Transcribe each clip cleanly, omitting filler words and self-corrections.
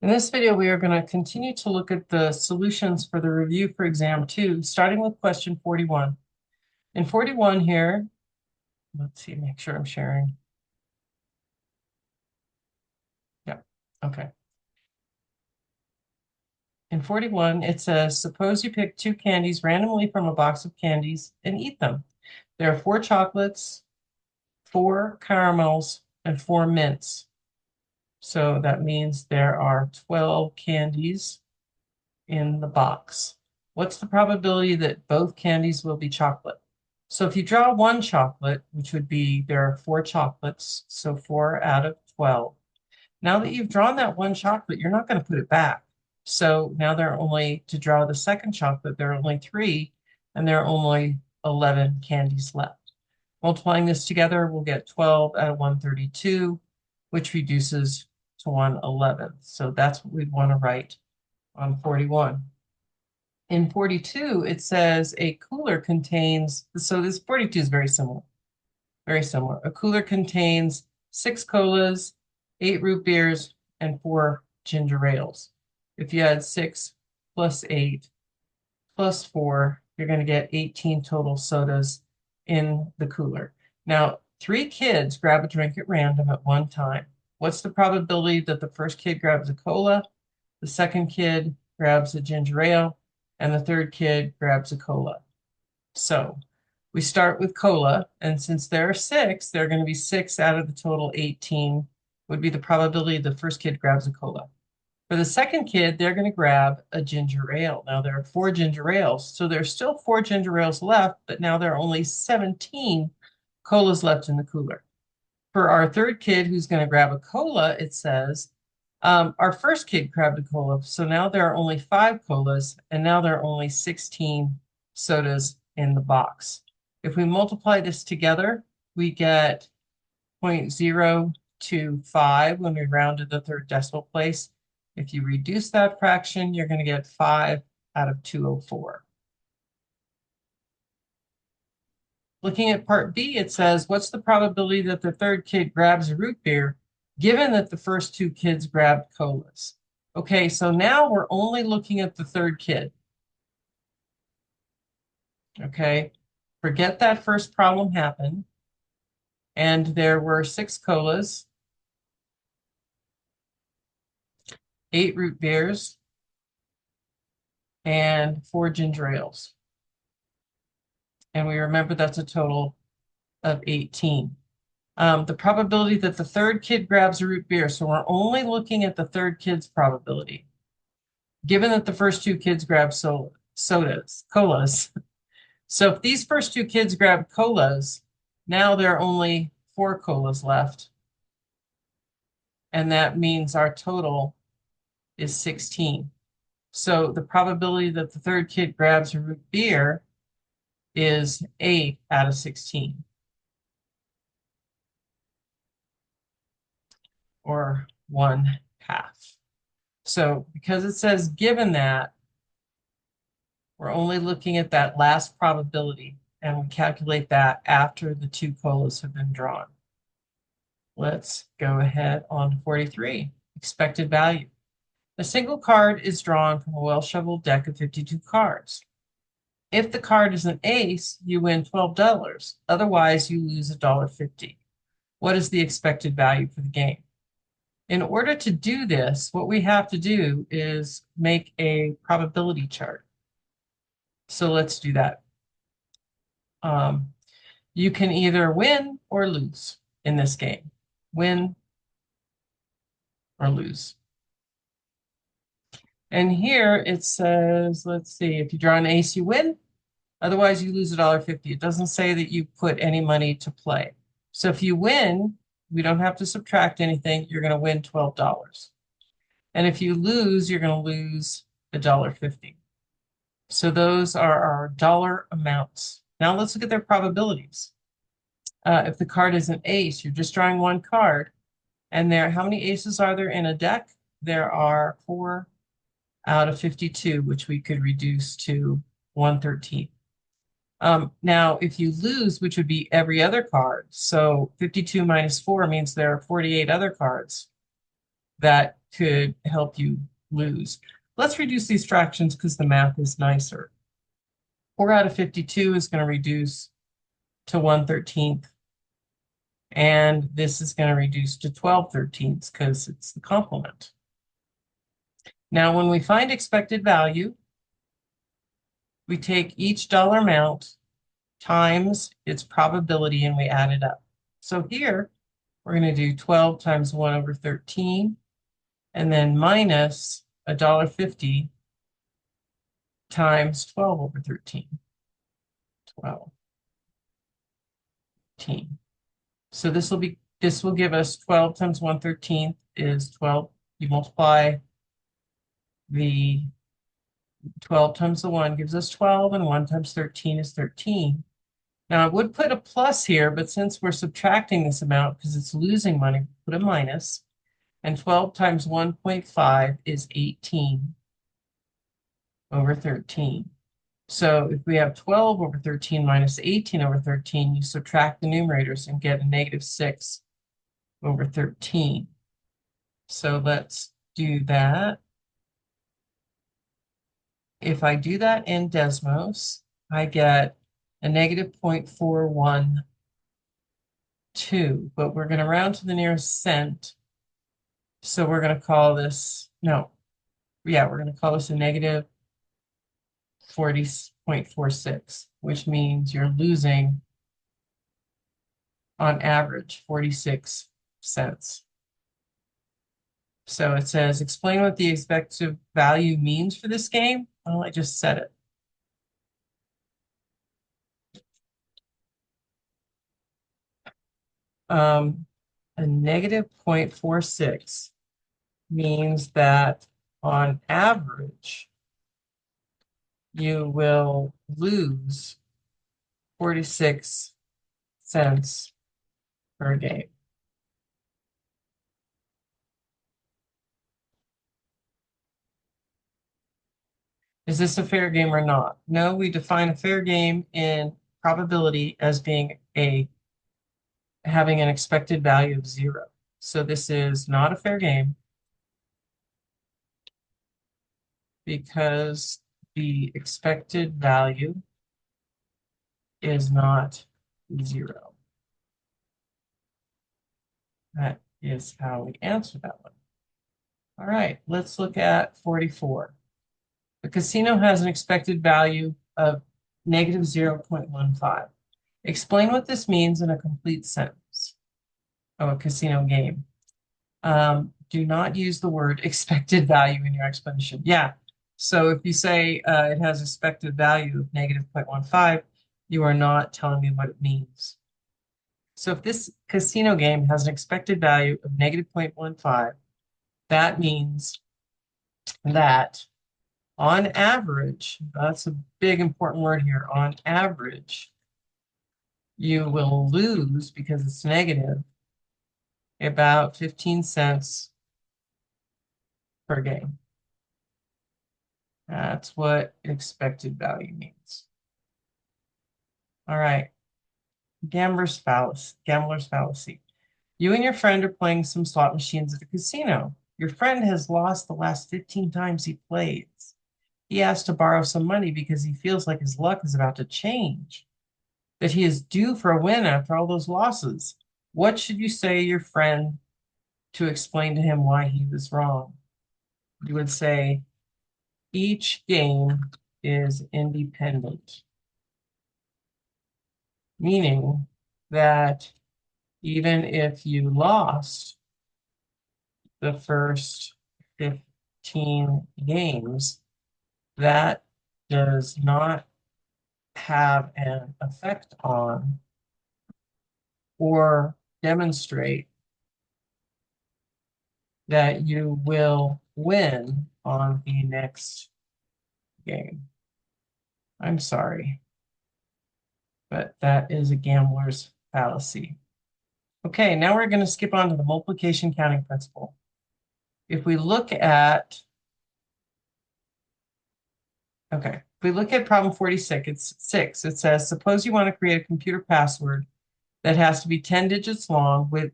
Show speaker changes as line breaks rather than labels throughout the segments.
In this video, we are going to continue to look at the solutions for the review for exam 2, starting with question 41. In 41 here, let's see, make sure I'm sharing. Yeah, okay. In 41, it says, suppose you pick 2 candies randomly from a box of candies and eat them. There are 4 chocolates, 4 caramels, and 4 mints. So that means there are 12 candies in the box. What's the probability that both candies will be chocolate? So if you draw one chocolate, which would be there are 4 chocolates, so 4 out of 12. Now that you've drawn that one chocolate, you're not going to put it back. So now there are only, to draw the second chocolate, there are only 3, and there are only 11 candies left. Multiplying this together, we'll get 12 out of 132, which reduces to 111. So that's what we'd want to write on 41. In 42, it says a cooler contains, so this 42 is very similar, very similar. A cooler contains 6 colas, 8 root beers, and 4 ginger ales. If you add 6 plus 8 plus 4, you're going to get 18 total sodas in the cooler. Now, 3 kids grab a drink at random at one time. What's the probability that the first kid grabs a cola, the second kid grabs a ginger ale, and the third kid grabs a cola? So we start with cola, and since there are 6, there are going to be 6 out of the total 18 would be the probability the first kid grabs a cola. For the second kid, they're going to grab a ginger ale. Now there are 4 ginger ales, so there's still 4 ginger ales left, but now there are only 17 colas left in the cooler. For our third kid who's going to grab a cola, it says, our first kid grabbed a cola, so now there are only 5 colas, and now there are only 16 sodas in the box. If we multiply this together, we get 0.025 when we round to the third decimal place. If you reduce that fraction, you're going to get 5 out of 204. Looking at part B, it says, what's the probability that the third kid grabs a root beer, given that the first 2 kids grabbed colas? Okay, so now we're only looking at the third kid. Okay, forget that first problem happened. And there were 6 colas, 8 root beers, and 4 ginger ales. And we remember that's a total of 18. The probability that the third kid grabs a root beer, so we're only looking at the third kid's probability. Given that the first 2 kids grab colas. So if these first 2 kids grab colas, now there are only 4 colas left. And that means our total is 16. So the probability that the third kid grabs a root beer is 8 out of 16. Or 1/2. So because it says given that, we're only looking at that last probability, and we calculate that after the 2 colas have been drawn. Let's go ahead on to 43, expected value. A single card is drawn from a well-shoveled deck of 52 cards. If the card is an ace, you win $12. Otherwise, you lose $1.50. What is the expected value for the game? In order to do this, what we have to do is make a probability chart. So let's do that. You can either win or lose in this game. Win or lose. And here it says, let's see, if you draw an ace, you win. Otherwise, you lose $1.50. It doesn't say that you put any money to play. So if you win, we don't have to subtract anything. You're going to win $12. And if you lose, you're going to lose $1.50. So those are our dollar amounts. Now let's look at their probabilities. If the card is an ace, you're just drawing one card. And how many aces are there in a deck? There are 4 out of 52, which we could reduce to 1/13. Now, if you lose, which would be every other card, so 52 minus 4 means there are 48 other cards that could help you lose. Let's reduce these fractions because the math is nicer. 4 out of 52 is going to reduce to 1/13. And this is going to reduce to 12/13 because it's the complement. Now, when we find expected value, we take each dollar amount times its probability and we add it up. So here, we're going to do 12 times 1/13 and then minus $1.50 times 12/13. 12. So this will give us 12 times 1/13 is 12. You multiply the 12 times the 1 gives us 12, and 1 times 13 is 13. Now I would put a plus here, but since we're subtracting this amount because it's losing money, put a minus. And 12 times 1.5 is 18/13. So if we have 12/13 minus 18/13, you subtract the numerators and get a -6/13. So let's do that. If I do that in Desmos, I get a -0.412, but we're going to round to the nearest cent. So we're going to call this, no, yeah, we're going to call this a -40.46, which means you're losing on average 46 cents. So it says, explain what the expected value means for this game. Well, I just said it. A -0.46 means that on average, you will lose 46 cents per game. Is this a fair game or not? No, we define a fair game in probability as being having an expected value of 0. So this is not a fair game because the expected value is not 0. That is how we answer that one. All right, let's look at 44. The casino has an expected value of -0.15. Explain what this means in a complete sentence. Oh, a casino game. Do not use the word expected value in your explanation. Yeah, so if you say it has expected value of -0.15, you are not telling me what it means. So if this casino game has an expected value of -0.15, that means that on average, that's a big important word here, on average, you will lose, because it's negative, about 15 cents per game. That's what expected value means. All right, gambler's fallacy. You and your friend are playing some slot machines at a casino. Your friend has lost the last 15 times he plays. He asked to borrow some money because he feels like his luck is about to change, that he is due for a win after all those losses. What should you say to your friend to explain to him why he was wrong? You would say, each game is independent, meaning that even if you lost the first 15 games, that does not have an effect on or demonstrate that you will win on the next game. I'm sorry, but that is a gambler's fallacy. Okay, now we're going to skip on to the multiplication counting principle. If we look at, problem 46, it says, suppose you want to create a computer password that has to be 10 digits long with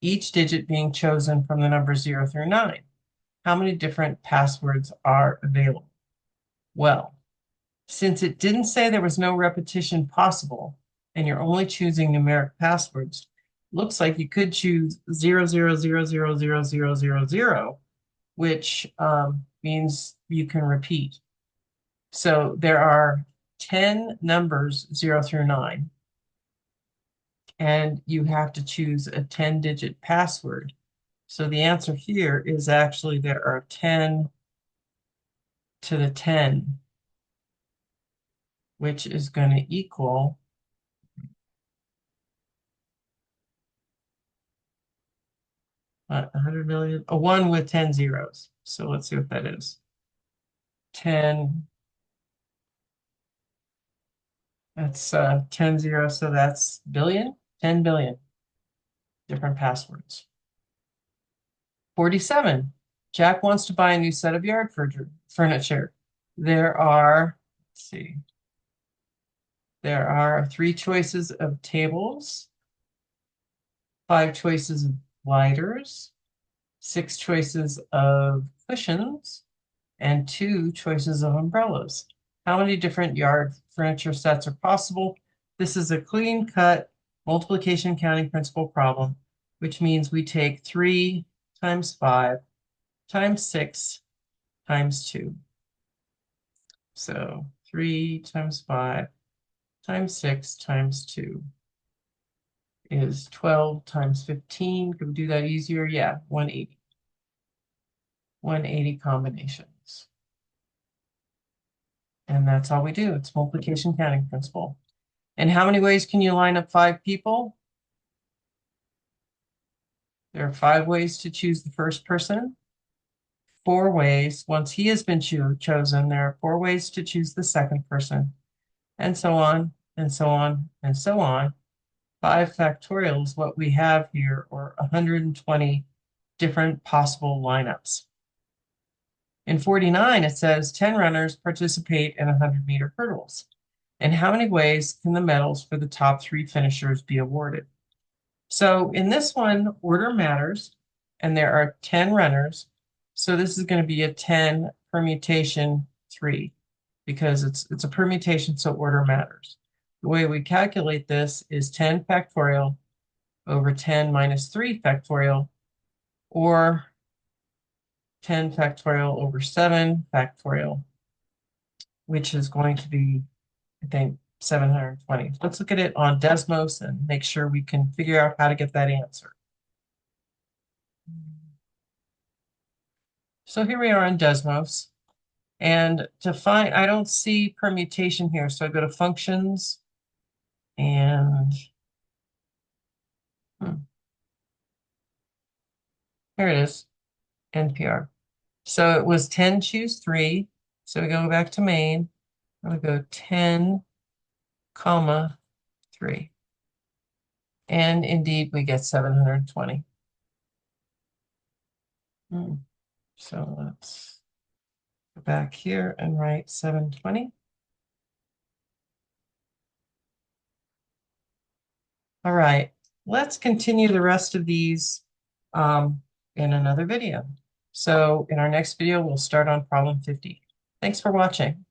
each digit being chosen from the numbers 0 through 9. how many different passwords are available? Well, since it didn't say there was no repetition possible, and you're only choosing numeric passwords, looks like you could choose 000000000, which means you can repeat. So there are 10 numbers 0 through 9, and you have to choose a 10-digit password. So the answer here is actually there are 10 to the 10, which is going to equal 100 million, a 1 with 10 zeros. So let's see what that is. 10, that's 10 zeros, so that's billion, 10 billion different passwords. 47, Jack wants to buy a new set of yard furniture. There are, let's see, there are 3 choices of tables, 5 choices of gliders, 6 choices of cushions, and 2 choices of umbrellas. How many different yard furniture sets are possible? This is a clean-cut multiplication counting principle problem, which means we take 3 times 5 times 6 times 2. So 3 times 5 times 6 times 2 is 12 times 15. Could we do that easier? Yeah, 180. 180 combinations. And that's all we do. It's multiplication counting principle. And how many ways can you line up 5 people? There are 5 ways to choose the first person. 4 ways. Once he has been chosen, there are 4 ways to choose the second person. And so on, and so on, and so on. 5 factorial is what we have here, or 120 different possible lineups. In 49, it says 10 runners participate in 100-meter hurdles. And how many ways can the medals for the top 3 finishers be awarded? So in this one, order matters, and there are 10 runners. So this is going to be a 10 permutation 3 because it's a permutation, so order matters. The way we calculate this is 10 factorial over 10 minus 3 factorial, or 10 factorial over 7 factorial, which is going to be, I think, 720. Let's look at it on Desmos and make sure we can figure out how to get that answer. So here we are on Desmos. And to find, I don't see permutation here. So I go to functions and here it is, NPR. So it was 10, choose 3. So we go back to main. I'm going to go 10, comma, 3. And indeed, we get 720. So let's go back here and write 720. All right, let's continue the rest of these in another video. So in our next video, we'll start on problem 50. Thanks for watching.